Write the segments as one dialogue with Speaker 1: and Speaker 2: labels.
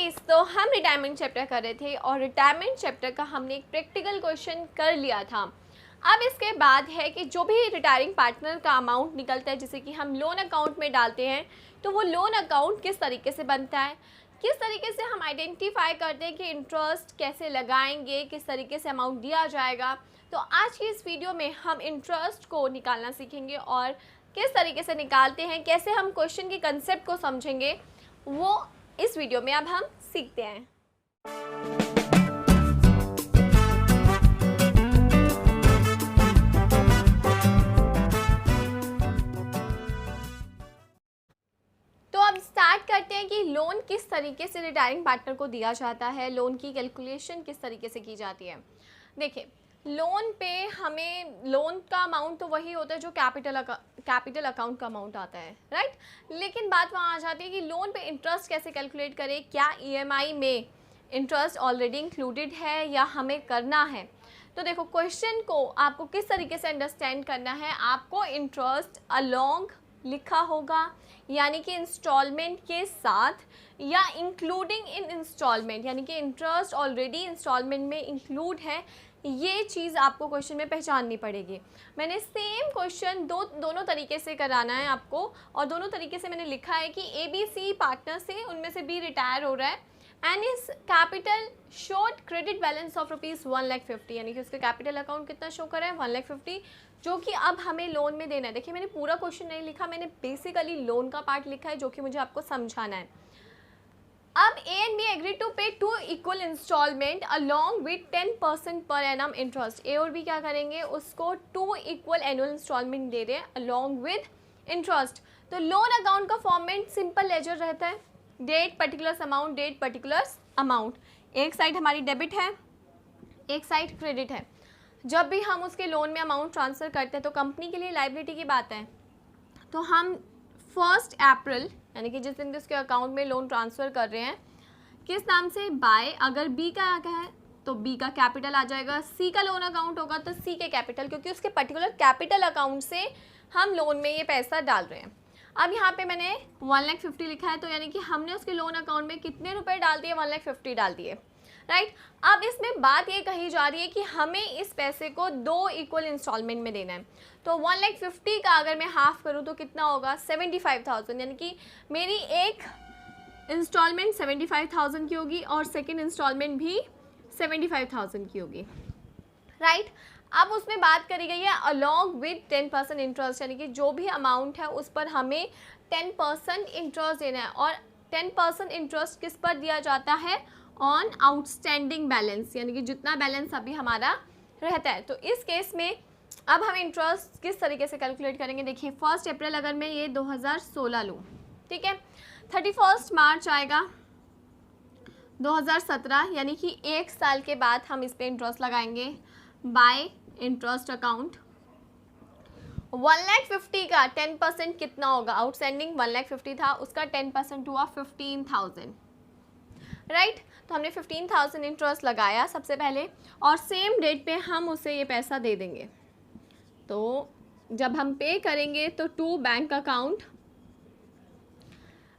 Speaker 1: Guys, तो हम retirement chapter कर रहे थे और रिटायरमेंट चैप्टर का हमने एक प्रैक्टिकल क्वेश्चन कर लिया था। अब इसके बाद है कि जो भी रिटायरिंग पार्टनर का अमाउंट निकलता है जिसे कि हम लोन अकाउंट में डालते हैं, तो वो लोन अकाउंट किस तरीके से बनता है, किस तरीके से हम आइडेंटिफाई करते हैं कि इंटरेस्ट कैसे लगाएंगे, किस तरीके से अमाउंट दिया जाएगा। तो आज की इस वीडियो में हम इंटरेस्ट को निकालना सीखेंगे और किस तरीके से निकालते हैं, कैसे हम क्वेश्चन के कंसेप्ट को समझेंगे, वो इस वीडियो में अब हम सीखते हैं। तो अब स्टार्ट करते हैं कि लोन किस तरीके से रिटायरिंग पार्टनर को दिया जाता है, लोन की कैलकुलेशन किस तरीके से की जाती है। देखिए, लोन पे हमें लोन का अमाउंट तो वही होता है जो कैपिटल अकाउंट का अमाउंट आता है, राइट। लेकिन बात वहाँ आ जाती है कि लोन पे इंटरेस्ट कैसे कैलकुलेट करें, क्या ईएमआई में इंटरेस्ट ऑलरेडी इंक्लूडेड है या हमें करना है। तो देखो, क्वेश्चन को आपको किस तरीके से अंडरस्टैंड करना है, आपको इंटरेस्ट अलोंग लिखा होगा यानी कि इंस्टॉलमेंट के साथ, या इंक्लूडिंग इन इंस्टॉलमेंट यानी कि इंटरेस्ट ऑलरेडी इंस्टॉलमेंट में इंक्लूड है। ये चीज़ आपको क्वेश्चन में पहचाननी पड़ेगी। मैंने सेम क्वेश्चन दोनों तरीके से कराना है आपको, और दोनों तरीके से मैंने लिखा है कि ABC पार्टनर से उनमें से B रिटायर हो रहा है एंड इस capital showed credit balance of ₹1,50,000 यानी कि उसका कैपिटल अकाउंट कितना शो कर रहा है 1,50,000, जो कि अब हमें लोन में देना है। देखिए, मैंने पूरा क्वेश्चन नहीं लिखा, मैंने बेसिकली लोन का पार्ट लिखा है जो कि मुझे आपको समझाना है। अब A and B agree to pay 2 equal installment along with 10% per annum interest. A और B क्या करेंगे, उसको 2 इक्वल एनुअल इंस्टॉलमेंट दे रहे हैं अलॉन्ग विथ इंटरेस्ट। तो लोन अकाउंट का फॉर्मेट सिंपल लेजर रहता है, date particulars amount, date particulars amount. एक साइड हमारी डेबिट है, एक साइड क्रेडिट है। जब भी हम उसके लोन में अमाउंट ट्रांसफ़र करते हैं तो कंपनी के लिए लायबिलिटी की बात है, तो हम 1 अप्रैल यानी कि जिस दिन उसके अकाउंट में लोन ट्रांसफ़र कर रहे हैं, किस नाम से, बाय। अगर बी का है तो बी का कैपिटल आ जाएगा, सी का लोन अकाउंट होगा तो सी के कैपिटल, क्योंकि उसके पर्टिकुलर कैपिटल अकाउंट से हम लोन में ये पैसा डाल रहे हैं। अब यहाँ पे मैंने 1,50,000 लिखा है, तो यानी कि हमने उसके लोन अकाउंट में कितने रुपए डाल दिए, 1,50,000 डाल दिए, राइट। अब इसमें बात ये कही जा रही है कि हमें इस पैसे को 2 इक्वल इंस्टॉलमेंट में देना है। तो 1,50,000 का अगर मैं हाफ करूँ तो कितना होगा, 75,000, यानी कि मेरी एक इंस्टॉलमेंट 75,000 की होगी और सेकेंड इंस्टॉलमेंट भी 75,000 की होगी, राइट। अब उसमें बात करी गई है अलॉन्ग विथ 10% इंटरेस्ट, यानी कि जो भी अमाउंट है उस पर हमें 10% इंटरेस्ट देना है। और 10% इंटरेस्ट किस पर दिया जाता है, ऑन आउटस्टैंडिंग बैलेंस, यानी कि जितना बैलेंस अभी हमारा रहता है। तो इस केस में अब हम इंटरेस्ट किस तरीके से कैलकुलेट करेंगे। देखिए, 1 अप्रैल अगर मैं ये 2016 लूँ, ठीक है, 31 मार्च आएगा 2017, यानी कि 1 साल के बाद हम इस पर इंटरेस्ट लगाएंगे बाय इंटरेस्ट अकाउंट। 1,50,000 का 10% कितना होगा, आउटस्टैंडिंग 1,50,000 था, उसका 10% हुआ 15,000, राइट। तो हमने 15,000 इंटरेस्ट लगाया सबसे पहले, और सेम डेट पे हम उसे ये पैसा दे देंगे। तो जब हम पे करेंगे तो टू बैंक अकाउंट।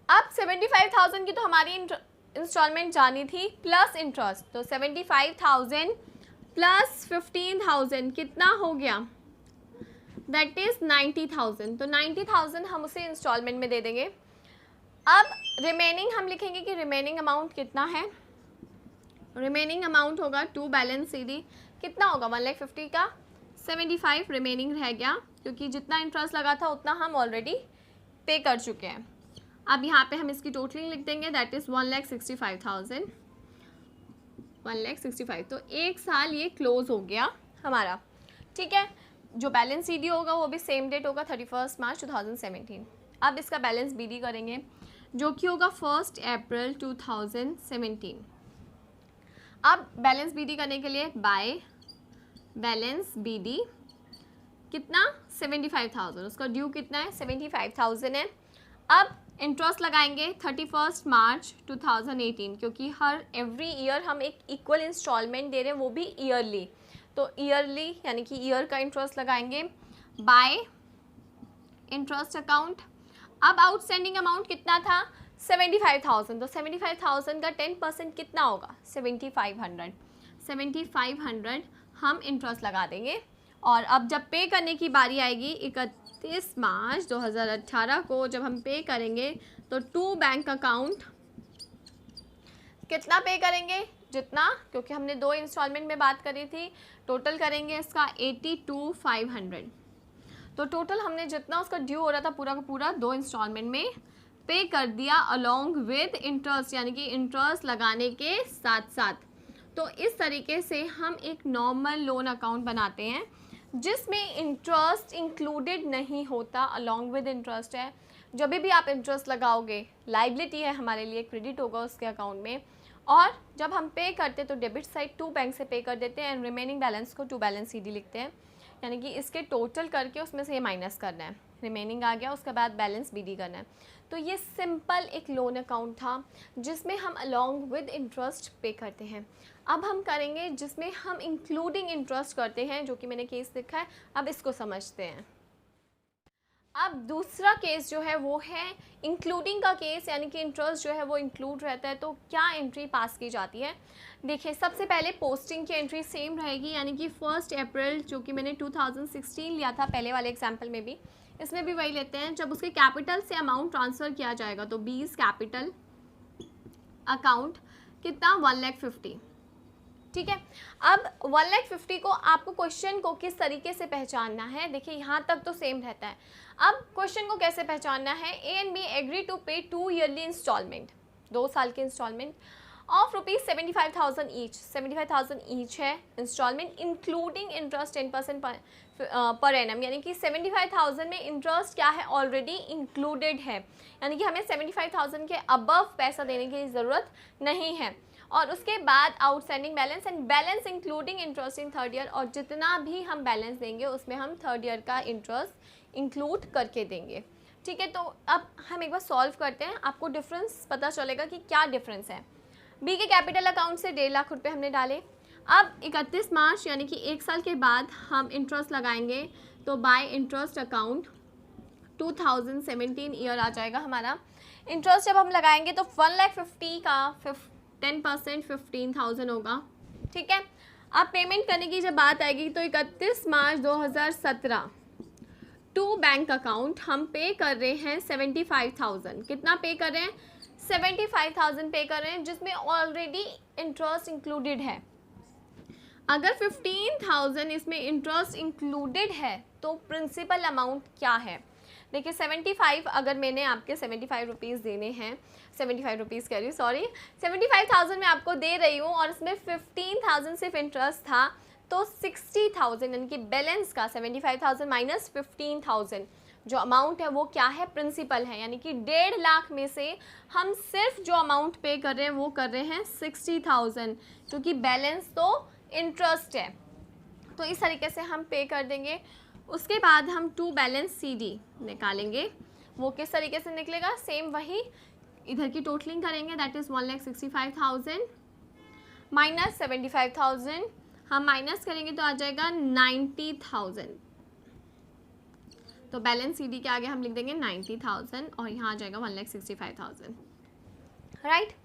Speaker 1: अब 75,000 की तो हमारी इंस्टॉलमेंट जानी थी प्लस इंटरेस्ट, तो 75,000 प्लस 15,000 कितना हो गया, दैट इज़ 90,000। तो 90,000 हम उसे इंस्टॉलमेंट में दे देंगे। अब रिमेनिंग हम लिखेंगे कि रिमेनिंग अमाउंट कितना है। रिमेनिंग अमाउंट होगा टू बैलेंस CD, कितना होगा 1,50,000 का 75 रिमेनिंग रह गया, क्योंकि जितना इंटरेस्ट लगा था उतना हम ऑलरेडी पे कर चुके हैं। अब यहाँ पे हम इसकी टोटलिंग लिख देंगे, दैट इज़ 1,65,000, 1,65,000। तो 1 साल ये क्लोज हो गया हमारा, ठीक है। जो बैलेंस CD होगा वो भी सेम डेट होगा 31 मार्च 2017। अब इसका बैलेंस BD करेंगे जो कि होगा 1 अप्रैल 2017। अब बैलेंस BD करने के लिए बाय बैलेंस BD कितना, 75,000, उसका ड्यू कितना है, 75,000 है। अब इंटरेस्ट लगाएंगे 31 मार्च 2018, क्योंकि एवरी ईयर हम एक इक्वल इंस्टॉलमेंट दे रहे हैं, वो भी ईयरली। तो ईयरली यानी कि ईयर का इंटरेस्ट लगाएंगे बाय इंटरेस्ट अकाउंट। अब आउटस्टैंडिंग अमाउंट कितना था, 75,000, तो 75,000 का 10% कितना होगा? 7500। 7500 हम इंटरेस्ट लगा देंगे और अब जब पे करने की बारी आएगी 31 मार्च 2018 को जब हम पे करेंगे तो टू बैंक अकाउंट कितना पे करेंगे? जितना, क्योंकि हमने 2 इंस्टॉलमेंट में बात करी थी, टोटल करेंगे इसका 82,500। तो टोटल हमने जितना उसका ड्यू हो रहा था पूरा का पूरा 2 इंस्टॉलमेंट में पे कर दिया अलोंग विद इंटरेस्ट, यानी कि इंटरेस्ट लगाने के साथ साथ। तो इस तरीके से हम एक नॉर्मल लोन अकाउंट बनाते हैं जिसमें इंटरेस्ट इंक्लूडेड नहीं होता, अलोंग विद इंटरेस्ट है। जब भी आप इंटरेस्ट लगाओगे लाइबिलिटी है हमारे लिए, क्रेडिट होगा उसके अकाउंट में, और जब हम पे करते तो डेबिट साइड टू बैंक से पे कर देते हैं एंड रिमेनिंग बैलेंस को टू बैलेंस सीडी लिखते हैं, यानी कि इसके टोटल करके उसमें से ये माइनस करना है, रिमेनिंग आ गया, उसके बाद बैलेंस बीडी करना है। तो ये सिंपल एक लोन अकाउंट था जिसमें हम अलोंग विद इंटरेस्ट पे करते हैं। अब हम करेंगे जिसमें हम इंक्लूडिंग इंटरेस्ट करते हैं, जो कि मैंने केस लिखा है। अब इसको समझते हैं। अब दूसरा केस जो है वो है इंक्लूडिंग का केस, यानी कि इंटरेस्ट जो है वो इंक्लूड रहता है। तो क्या एंट्री पास की जाती है? देखिए, सबसे पहले पोस्टिंग की एंट्री सेम रहेगी, यानी कि 1 अप्रैल, जो कि मैंने 2016 लिया था पहले वाले एग्जाम्पल में भी, इसमें भी वही लेते हैं। जब उसके कैपिटल से अमाउंट ट्रांसफ़र किया जाएगा तो 20 कैपिटल अकाउंट कितना? 1,50,000। ठीक है। अब 1,50,000 को आपको क्वेश्चन को किस तरीके से पहचानना है? देखिए, यहाँ तक तो सेम रहता है। अब क्वेश्चन को कैसे पहचानना है? A and B agree to pay 2 yearly installment, 2 साल के इंस्टॉलमेंट ऑफ ₹75,000 ईच। 75,000 ईच है installment, including interest 10% per annum, यानी कि 75,000 में इंटरेस्ट क्या है? ऑलरेडी इंक्लूडेड है, यानी कि हमें 75,000 के अबव पैसा देने की ज़रूरत नहीं है। और उसके बाद outstanding balance and balance including interest in 3rd year, और जितना भी हम बैलेंस देंगे उसमें हम 3rd ईयर का इंटरेस्ट इंक्लूड करके देंगे। ठीक है। तो अब हम एक बार सॉल्व करते हैं, आपको डिफरेंस पता चलेगा कि क्या डिफरेंस है। बी के कैपिटल अकाउंट से 1.5 लाख रुपये हमने डाले। अब 31 मार्च यानी कि 1 साल के बाद हम इंटरेस्ट लगाएंगे, तो बाय इंटरेस्ट अकाउंट 2017 ईयर आ जाएगा हमारा। इंटरेस्ट जब हम लगाएंगे तो 1,50,000 का 10% 15,000 होगा। ठीक है। अब पेमेंट करने की जब बात आएगी तो 31 मार्च 2017 टू बैंक अकाउंट हम पे कर रहे हैं 75,000। कितना पे कर रहे हैं? 75,000 पे कर रहे हैं, जिसमें ऑलरेडी इंटरेस्ट इंक्लूडेड है। अगर 15,000 इसमें इंटरेस्ट इंक्लूडेड है तो प्रिंसिपल अमाउंट क्या है? देखिए, 75 अगर मैंने आपके 75 रुपीज़ देने हैं, 75 रुपीज़ कह रही हूँ, सॉरी, 75,000 मैं आपको दे रही हूँ और इसमें 15,000 सिर्फ इंटरेस्ट था, तो 60,000 यानी कि बैलेंस का 75,000 माइनस 15,000 जो अमाउंट है वो क्या है? प्रिंसिपल है, यानी कि 1.5 लाख में से हम सिर्फ जो अमाउंट पे कर रहे हैं वो कर रहे हैं 60,000, क्योंकि बैलेंस तो इंटरेस्ट है। तो इस तरीके से हम पे कर देंगे। उसके बाद हम टू बैलेंस सीडी निकालेंगे। वो किस तरीके से निकलेगा? सेम वही, इधर की टोटलिंग करेंगे, दैट इज़ 1,65,000 माइनस 75,000, हम माइनस करेंगे तो आ जाएगा 90,000। तो बैलेंस सीडी के आगे हम लिख देंगे 90,000 और यहाँ आ जाएगा 1,65,000। राइट।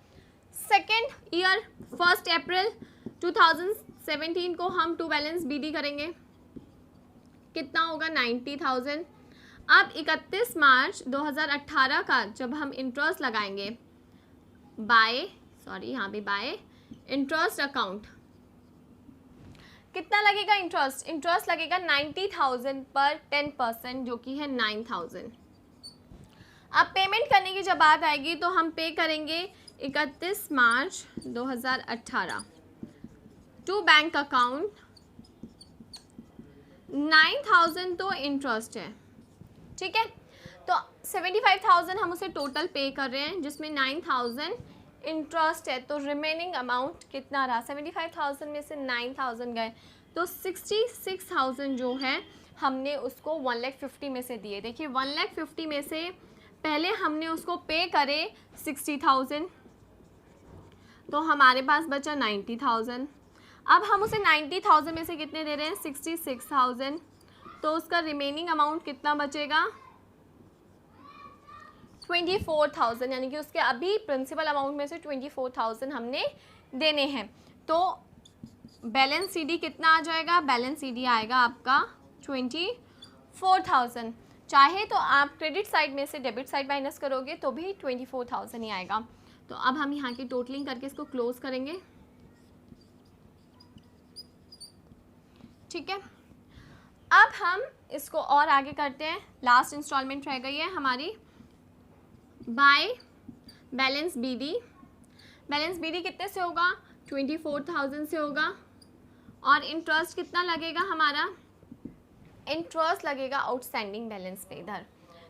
Speaker 1: सेकेंड ईयर 1 अप्रैल 2017 को हम टू बैलेंस बीडी करेंगे, कितना होगा? 90,000। अब 31 मार्च 2018 का जब हम इंटरेस्ट लगाएंगे यहाँ भी बाय इंटरेस्ट अकाउंट, कितना लगेगा इंटरेस्ट? इंटरेस्ट लगेगा 90,000 पर 10%, जो कि है 9,000। अब पेमेंट करने की जब बात आएगी तो हम पे करेंगे 31 मार्च 2018 टू बैंक अकाउंट 9,000 तो इंटरेस्ट है। ठीक है। तो 75,000 हम उसे टोटल पे कर रहे हैं, जिसमें 9,000 इंटरेस्ट है। तो रिमेनिंग अमाउंट कितना रहा? 75,000 में से 9,000 गए, तो 66,000 जो है हमने उसको 1,50,000 में से दिए। देखिए, 1,50,000 में से पहले हमने उसको पे करे 60,000, तो हमारे पास बचा 90,000। अब हम उसे 90,000 में से कितने दे रहे हैं? 66,000। तो उसका रिमेनिंग अमाउंट कितना बचेगा? 24,000, यानी कि उसके अभी प्रिंसिपल अमाउंट में से 24,000 हमने देने हैं। तो बैलेंस CD कितना आ जाएगा? बैलेंस CD आएगा आपका 24,000। चाहे तो आप क्रेडिट साइड में से डेबिट साइड माइनस करोगे तो भी 24,000 ही आएगा। तो अब हम यहाँ की टोटलिंग करके इसको क्लोज करेंगे, ठीक है। अब हम इसको और आगे करते हैं। लास्ट इंस्टॉलमेंट रह गई है हमारी by balance BD। Balance BD कितने से होगा? 24,000 से होगा। और इंटरेस्ट कितना लगेगा हमारा? इंटरेस्ट लगेगा आउटस्टैंडिंग बैलेंस पे इधर।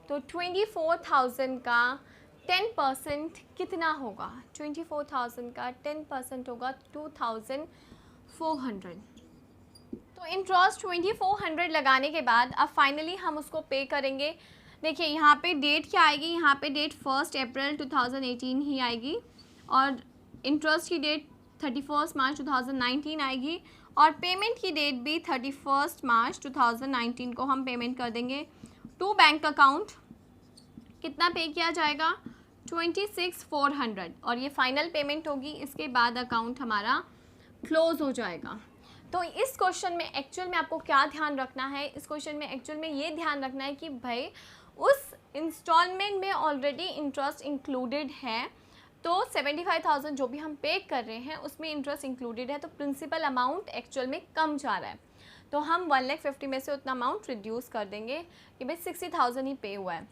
Speaker 1: तो 24,000 का 10% कितना होगा? 24,000 का 10% होगा 2,400। तो इंटरेस्ट 2,400 लगाने के बाद अब फाइनली हम उसको पे करेंगे। देखिए यहाँ पे डेट क्या आएगी? यहाँ पे डेट 1 अप्रैल 2018 ही आएगी और इंटरेस्ट की डेट 31 मार्च 2019 आएगी और पेमेंट की डेट भी 31 मार्च 2019 को हम पेमेंट कर देंगे टू बैंक अकाउंट। कितना पे किया जाएगा? 26,400 और ये फाइनल पेमेंट होगी। इसके बाद अकाउंट हमारा क्लोज हो जाएगा। तो इस क्वेश्चन में एक्चुअल में आपको क्या ध्यान रखना है? इस क्वेश्चन में एक्चुअल में ये ध्यान रखना है कि भाई उस इंस्टॉलमेंट में ऑलरेडी इंटरेस्ट इंक्लूडेड है, तो 75,000 जो भी हम पे कर रहे हैं उसमें इंटरेस्ट इंक्लूडेड है, तो प्रिंसिपल अमाउंट एक्चुअल में कम जा रहा है। तो हम 1,50,000 में से उतना अमाउंट रिड्यूस कर देंगे कि भाई 60,000 ही पे हुआ है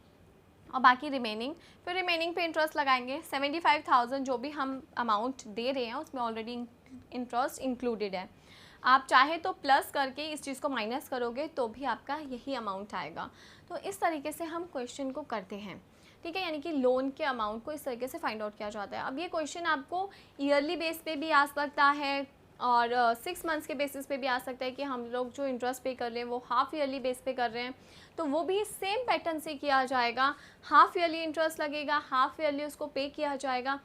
Speaker 1: और बाकी रिमेनिंग, फिर रिमेनिंग पे इंटरेस्ट लगाएंगे। 75,000 जो भी हम अमाउंट दे रहे हैं उसमें ऑलरेडी इंटरेस्ट इंक्लूडेड है। आप चाहे तो प्लस करके इस चीज़ को माइनस करोगे तो भी आपका यही अमाउंट आएगा। तो इस तरीके से हम क्वेश्चन को करते हैं, ठीक है। यानी कि लोन के अमाउंट को इस तरीके से फाइंड आउट किया जाता है। अब ये क्वेश्चन आपको ईयरली बेस पे भी आ सकता है और 6 मंथ्स के बेसिस पे भी आ सकता है कि हम लोग जो इंटरेस्ट पे कर रहे हैं वो हाफ ईयरली बेस पे कर रहे हैं, तो वो भी सेम पैटर्न से किया जाएगा। हाफ ईयरली इंटरेस्ट लगेगा, हाफ ईयरली उसको पे किया जाएगा,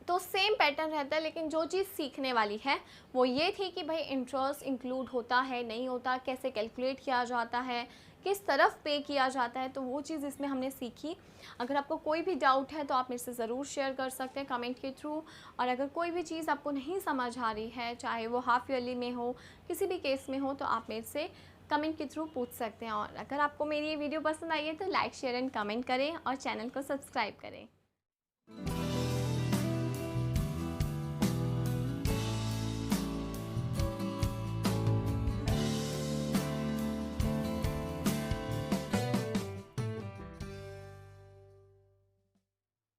Speaker 1: तो सेम पैटर्न रहता है। लेकिन जो चीज़ सीखने वाली है वो ये थी कि भाई इंटरेस्ट इंक्लूड होता है नहीं होता, कैसे कैलकुलेट किया जाता है, किस तरफ पे किया जाता है, तो वो चीज़ इसमें हमने सीखी। अगर आपको कोई भी डाउट है तो आप मेरे से ज़रूर शेयर कर सकते हैं कमेंट के थ्रू। और अगर कोई भी चीज़ आपको नहीं समझ आ रही है, चाहे वो हाफ ईयरली में हो, किसी भी केस में हो, तो आप मेरे से कमेंट के थ्रू पूछ सकते हैं। और अगर आपको मेरी ये वीडियो पसंद आई है तो लाइक शेयर एंड कमेंट करें और चैनल को सब्सक्राइब करें।